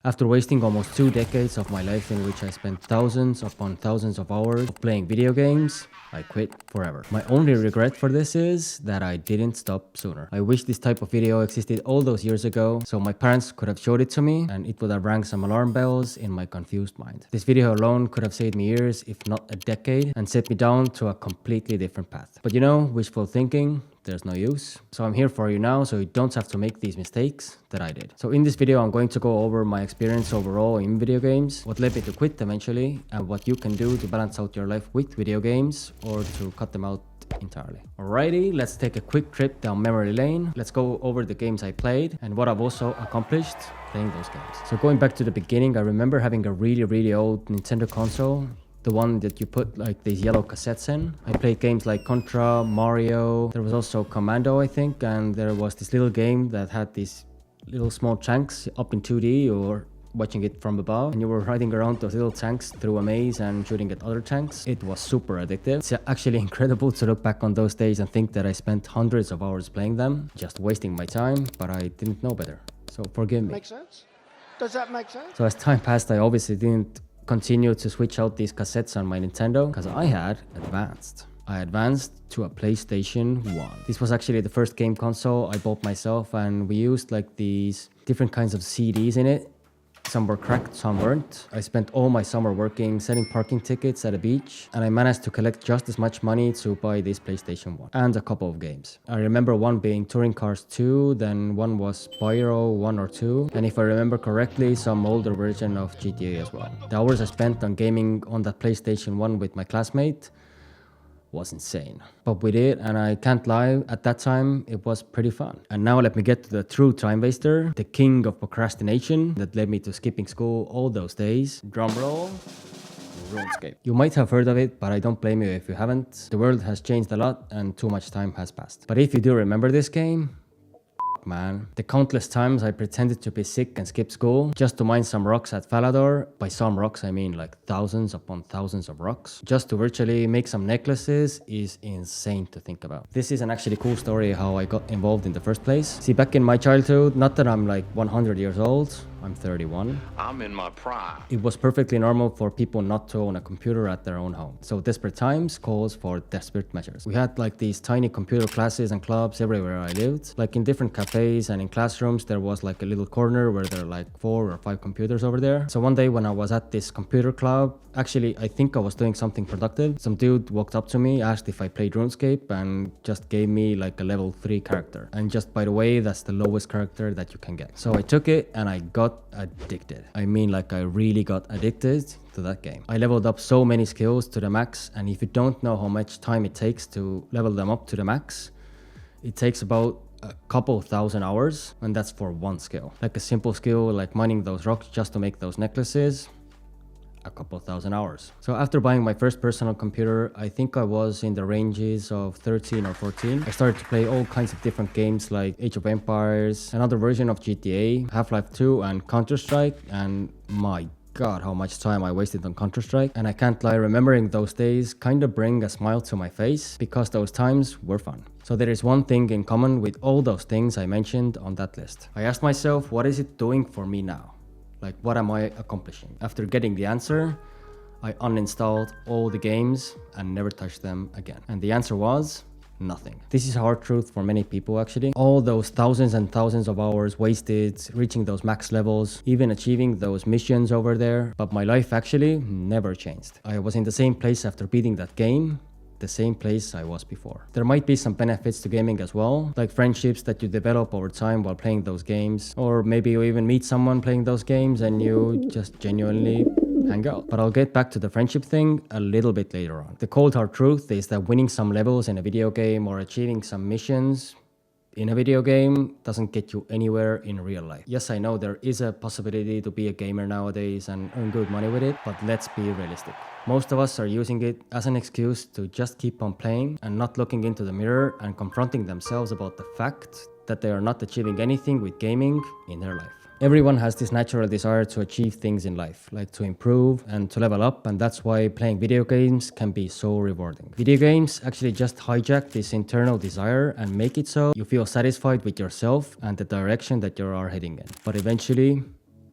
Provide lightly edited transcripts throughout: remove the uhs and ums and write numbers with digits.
After wasting almost 2 decades of my life in which I spent thousands upon thousands of hours of playing video games, I quit forever. My only regret for this is that I didn't stop sooner. I wish this type of video existed all those years ago, so my parents could have showed it to me and it would have rang some alarm bells in my confused mind. This video alone could have saved me years, if not a decade, and set me down to a completely different path. But you know, wishful thinking, there's no use. So I'm here for you now, so you don't have to make these mistakes that I did. So in this video, I'm going to go over my experience overall in video games, what led me to quit eventually, and what you can do to balance out your life with video games or to cut them out entirely. Alrighty, let's take a quick trip down memory lane. Let's go over the games I played and what I've also accomplished playing those games. So going back to the beginning, I remember having a really old Nintendo console. The one that you put like these yellow cassettes in. I played games like Contra, Mario, there was also Commando I think, and there was this little game that had these little small tanks up in 2D or watching it from above, and you were riding around those little tanks through a maze and shooting at other tanks. It was super addictive. It's actually incredible to look back on those days and think that I spent hundreds of hours playing them, just wasting my time, but I didn't know better. So forgive me. Makes sense? Does that make sense? So as time passed, I obviously didn't continue to switch out these cassettes on my Nintendo because I had advanced. I advanced to a PlayStation 1. This was actually the first game console I bought myself, and we used like these different kinds of CDs in it. Some were cracked, some weren't. I spent all my summer working, selling parking tickets at a beach, and I managed to collect just as much money to buy this PlayStation 1 and a couple of games. I remember one being Touring Cars 2, then one was Spyro 1 or 2, and if I remember correctly, some older version of GTA as well. The hours I spent on gaming on that PlayStation 1 with my classmate was insane. But we did, and I can't lie, at that time it was pretty fun. And now let me get to the true time waster, the king of procrastination that led me to skipping school all those days. Drum roll. RuneScape. You might have heard of it, but I don't blame you if you haven't. The world has changed a lot and too much time has passed. But if you do remember this game, man. The countless times I pretended to be sick and skip school just to mine some rocks at Falador. By some rocks I mean like thousands upon thousands of rocks. Just to virtually make some necklaces is insane to think about. This is an actually cool story how I got involved in the first place. See, back in my childhood, not that I'm like 100 years old, I'm 31. I'm in my prime. It was perfectly normal for people not to own a computer at their own home. So desperate times calls for desperate measures. We had like these tiny computer classes and clubs everywhere I lived. Like in different cafes and in classrooms, there was like a little corner where there are like 4 or 5 computers over there. So one day when I was at this computer club, actually I think I was doing something productive. Some dude walked up to me, asked if I played RuneScape, and just gave me like a level 3 character. And just by the way, that's the lowest character that you can get. So I took it and I got addicted. I mean, like I really got addicted to that game. I leveled up so many skills to the max, and if you don't know how much time it takes to level them up to the max, it takes about a couple thousand hours, and that's for one skill. Like a simple skill like mining those rocks just to make those necklaces, a couple thousand hours. So after buying my first personal computer, I think I was in the ranges of 13 or 14. I started to play all kinds of different games like Age of Empires, another version of GTA, Half-Life 2 and Counter-Strike, and my God, how much time I wasted on Counter-Strike. And I can't lie, remembering those days kind of bring a smile to my face because those times were fun. So there is one thing in common with all those things I mentioned on that list. I asked myself, what is it doing for me now? Like, what am I accomplishing? After getting the answer, I uninstalled all the games and never touched them again. And the answer was nothing. This is a hard truth for many people actually. All those thousands and thousands of hours wasted reaching those max levels, even achieving those missions over there. But my life actually never changed. I was in the same place after beating that game, the same place I was before. There might be some benefits to gaming as well, like friendships that you develop over time while playing those games, or maybe you even meet someone playing those games and you just genuinely hang out. But I'll get back to the friendship thing a little bit later on. The cold hard truth is that winning some levels in a video game or achieving some missions in a video game doesn't get you anywhere in real life. Yes, I know there is a possibility to be a gamer nowadays and earn good money with it, but let's be realistic. Most of us are using it as an excuse to just keep on playing and not looking into the mirror and confronting themselves about the fact that they are not achieving anything with gaming in their life. Everyone has this natural desire to achieve things in life, like to improve and to level up, and that's why playing video games can be so rewarding. Video games actually just hijack this internal desire and make it so you feel satisfied with yourself and the direction that you are heading in. But eventually,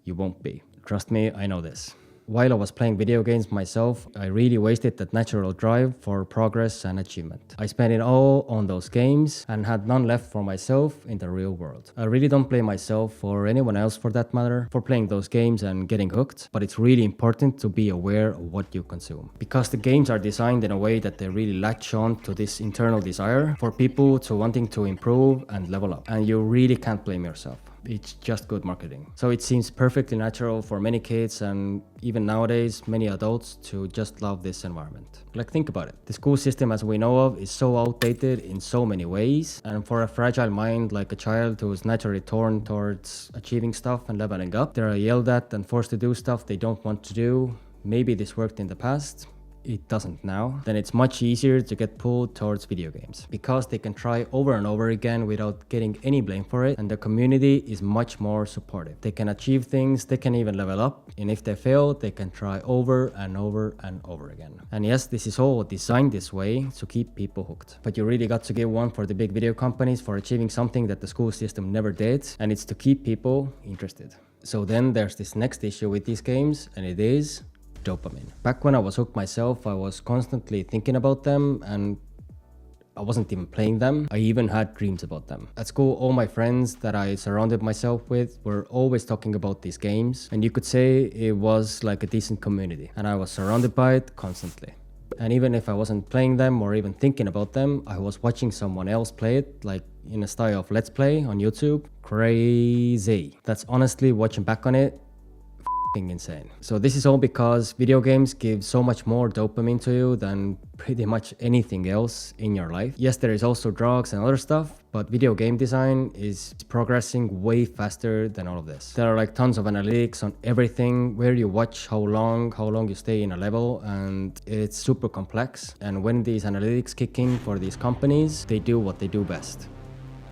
you won't be. Trust me, I know this. While I was playing video games myself, I really wasted that natural drive for progress and achievement. I spent it all on those games and had none left for myself in the real world. I really don't blame myself or anyone else for that matter for playing those games and getting hooked, but it's really important to be aware of what you consume. Because the games are designed in a way that they really latch on to this internal desire for people to wanting to improve and level up. And you really can't blame yourself. It's just good marketing. So it seems perfectly natural for many kids and even nowadays many adults to just love this environment. Like, think about it. The school system as we know of is so outdated in so many ways, and for a fragile mind like a child who is naturally torn towards achieving stuff and leveling up, they are yelled at and forced to do stuff they don't want to do. Maybe this worked in the past, it doesn't now, then it's much easier to get pulled towards video games because they can try over and over again without getting any blame for it, and the community is much more supportive. They can achieve things, they can even level up, and if they fail, they can try over and over and over again. And yes, this is all designed this way to keep people hooked. But you really got to give one for the big video companies for achieving something that the school system never did, and it's to keep people interested. So then there's this next issue with these games, and it is dopamine. Back when I was hooked myself, I was constantly thinking about them and I wasn't even playing them. I even had dreams about them. At school, all my friends that I surrounded myself with were always talking about these games, and you could say it was like a decent community, and I was surrounded by it constantly. And even if I wasn't playing them or even thinking about them, I was watching someone else play it, like in a style of Let's Play on YouTube. Crazy. That's honestly, watching back on it, insane. So this is all because video games give so much more dopamine to you than pretty much anything else in your life. Yes, there is also drugs and other stuff, but video game design is progressing way faster than all of this. There are like tons of analytics on everything, where you watch, how long you stay in a level, and it's super complex. And when these analytics kick in for these companies, they do what they do best: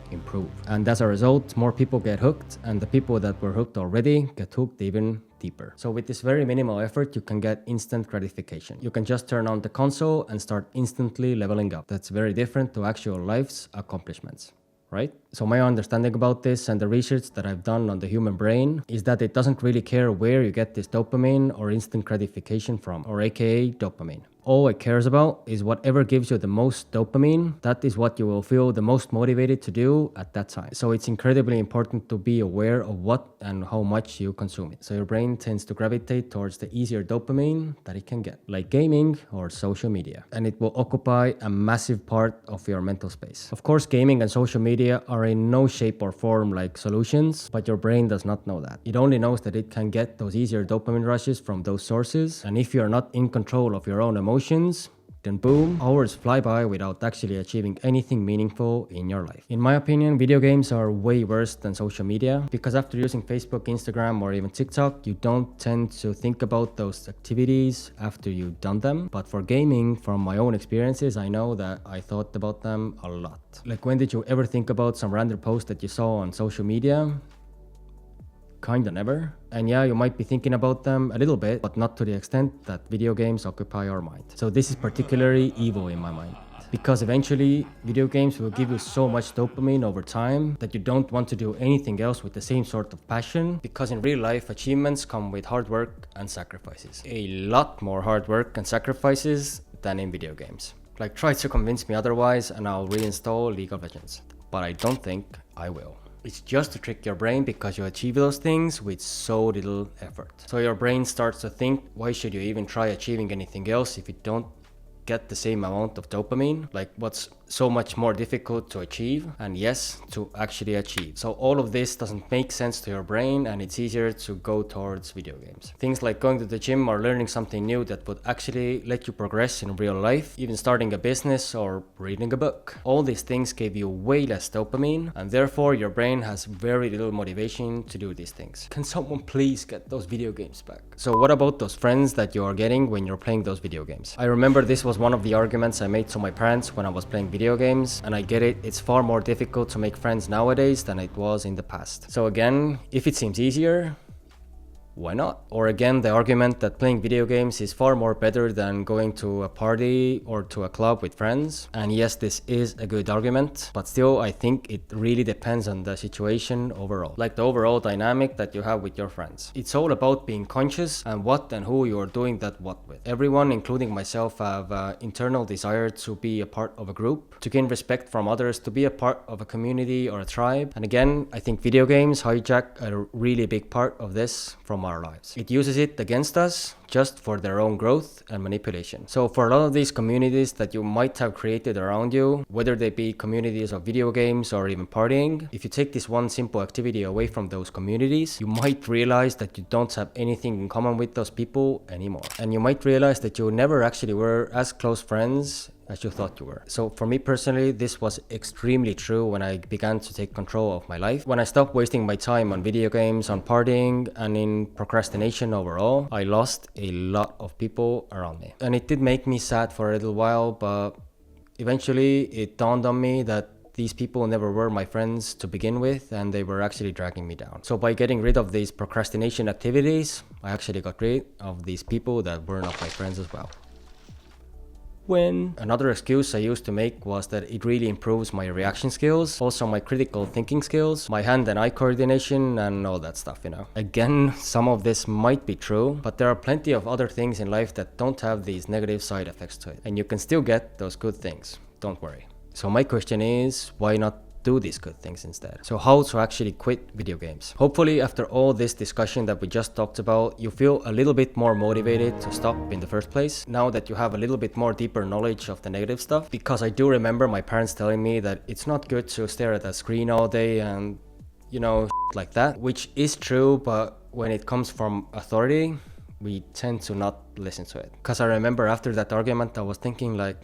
improve. And as a result, more people get hooked, and the people that were hooked already get hooked even deeper. So with this very minimal effort, you can get instant gratification. You can just turn on the console and start instantly leveling up. That's very different to actual life's accomplishments, right? So my understanding about this and the research that I've done on the human brain is that it doesn't really care where you get this dopamine or instant gratification from, or aka dopamine. All it cares about is whatever gives you the most dopamine. That is what you will feel the most motivated to do at that time. So it's incredibly important to be aware of what and how much you consume it. So your brain tends to gravitate towards the easier dopamine that it can get, like gaming or social media, and it will occupy a massive part of your mental space. Of course, gaming and social media are in no shape or form like solutions, but your brain does not know that. It only knows that it can get those easier dopamine rushes from those sources, and if you're not in control of your own emotions, then boom, hours fly by without actually achieving anything meaningful in your life. In my opinion, video games are way worse than social media, because after using Facebook, Instagram, or even TikTok, you don't tend to think about those activities after you've done them. But for gaming, from my own experiences, I know that I thought about them a lot. Like, when did you ever think about some random post that you saw on social media? Kinda never. And yeah, you might be thinking about them a little bit, but not to the extent that video games occupy our mind. So this is particularly evil in my mind, because eventually video games will give you so much dopamine over time that you don't want to do anything else with the same sort of passion, because in real life, achievements come with hard work and sacrifices. A lot more hard work and sacrifices than in video games. Like, try to convince me otherwise and I'll reinstall League of Legends. But I don't think I will. It's just to trick your brain, because you achieve those things with so little effort. So your brain starts to think, why should you even try achieving anything else if you don't get the same amount of dopamine? Like, what's so much more difficult to achieve? And yes, to actually achieve. So all of this doesn't make sense to your brain, and it's easier to go towards video games. Things like going to the gym or learning something new that would actually let you progress in real life, even starting a business or reading a book. All these things give you way less dopamine, and therefore your brain has very little motivation to do these things. Can someone please get those video games back? So what about those friends that you are getting when you're playing those video games? I remember this was one of the arguments I made to my parents when I was playing video games, and I get it, it's far more difficult to make friends nowadays than it was in the past. So again, if it seems easier, why not? Or again, the argument that playing video games is far more better than going to a party or to a club with friends. And yes, this is a good argument, but still I think it really depends on the situation overall, like the overall dynamic that you have with your friends. It's all about being conscious and what and who you're doing that what with. Everyone, including myself, have an internal desire to be a part of a group, to gain respect from others, to be a part of a community or a tribe. And again, I think video games hijack a really big part of this from our lives. It uses it against us just for their own growth and manipulation. So for a lot of these communities that you might have created around you, whether they be communities of video games or even partying, if you take this one simple activity away from those communities, you might realize that you don't have anything in common with those people anymore. And you might realize that you never actually were as close friends as you thought you were. So for me personally, this was extremely true when I began to take control of my life. When I stopped wasting my time on video games, on partying, and in procrastination overall, I lost a lot of people around me. And it did make me sad for a little while, but eventually it dawned on me that these people never were my friends to begin with, and they were actually dragging me down. So by getting rid of these procrastination activities, I actually got rid of these people that were not my friends as well. Another excuse I used to make was that it really improves my reaction skills, also my critical thinking skills, my hand and eye coordination, and all that stuff, Again, some of this might be true, but there are plenty of other things in life that don't have these negative side effects to it, and you can still get those good things, don't worry. So my question is, why not do these good things instead? So how to actually quit video games? Hopefully after all this discussion that we just talked about, you feel a little bit more motivated to stop in the first place, now that you have a little bit more deeper knowledge of the negative stuff. Because I do remember my parents telling me that it's not good to stare at a screen all day and like that, which is true, but when it comes from authority, we tend to not listen to it. Because I remember after that argument, I was thinking like,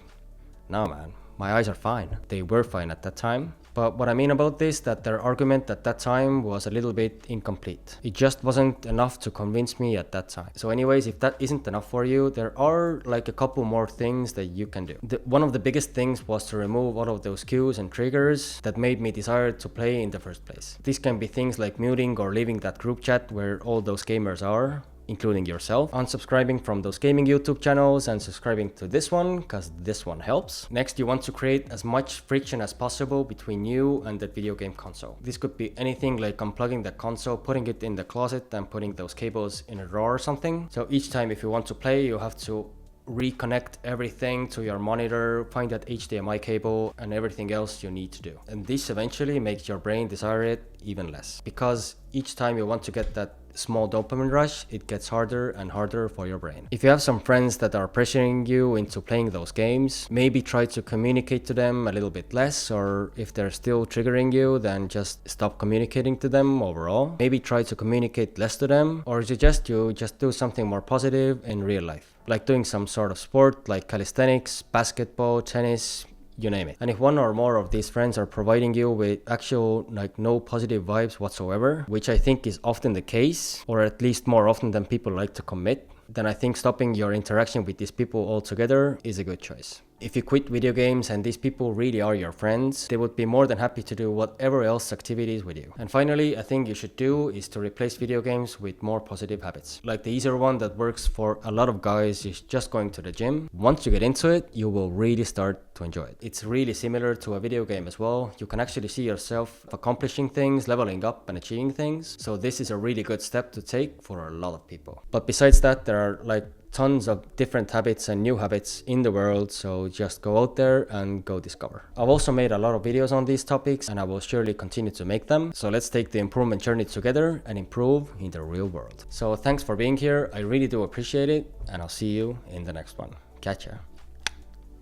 no man, my eyes are fine. They were fine at that time. But what I mean about this, that their argument at that time was a little bit incomplete. It just wasn't enough to convince me at that time. So anyways, if that isn't enough for you, there are like a couple more things that you can do. One of the biggest things was to remove all of those cues and triggers that made me desire to play in the first place. This can be things like muting or leaving that group chat where all those gamers are, including yourself, unsubscribing from those gaming YouTube channels and subscribing to this one because this one helps. Next, you want to create as much friction as possible between you and the video game console. This could be anything like unplugging the console, putting it in the closet and putting those cables in a drawer or something. So each time if you want to play, you have to reconnect everything to your monitor, find that HDMI cable and everything else you need to do. And this eventually makes your brain desire it even less, because each time you want to get that small dopamine rush, it gets harder and harder for your brain. If you have some friends that are pressuring you into playing those games, maybe try to communicate to them a little bit less, or if they're still triggering you, then just stop communicating to them overall. Maybe try to communicate less to them, or suggest you just do something more positive in real life, like doing some sort of sport like calisthenics, basketball, tennis, you name it. And if one or more of these friends are providing you with actual no positive vibes whatsoever, which I think is often the case, or at least more often than people like to commit, then I think stopping your interaction with these people altogether is a good choice. If you quit video games and these people really are your friends, they would be more than happy to do whatever else activities with you. And finally, a thing you should do is to replace video games with more positive habits. Like the easier one that works for a lot of guys is just going to the gym. Once you get into it, you will really start to enjoy it. It's really similar to a video game as well. You can actually see yourself accomplishing things, leveling up and achieving things. So this is a really good step to take for a lot of people. But besides that, there are tons of different habits and new habits in the world, so just go out there and go discover. I've also made a lot of videos on these topics and I will surely continue to make them. So let's take the improvement journey together and improve in the real world. So thanks for being here. I really do appreciate it, and I'll see you in the next one. Catch ya.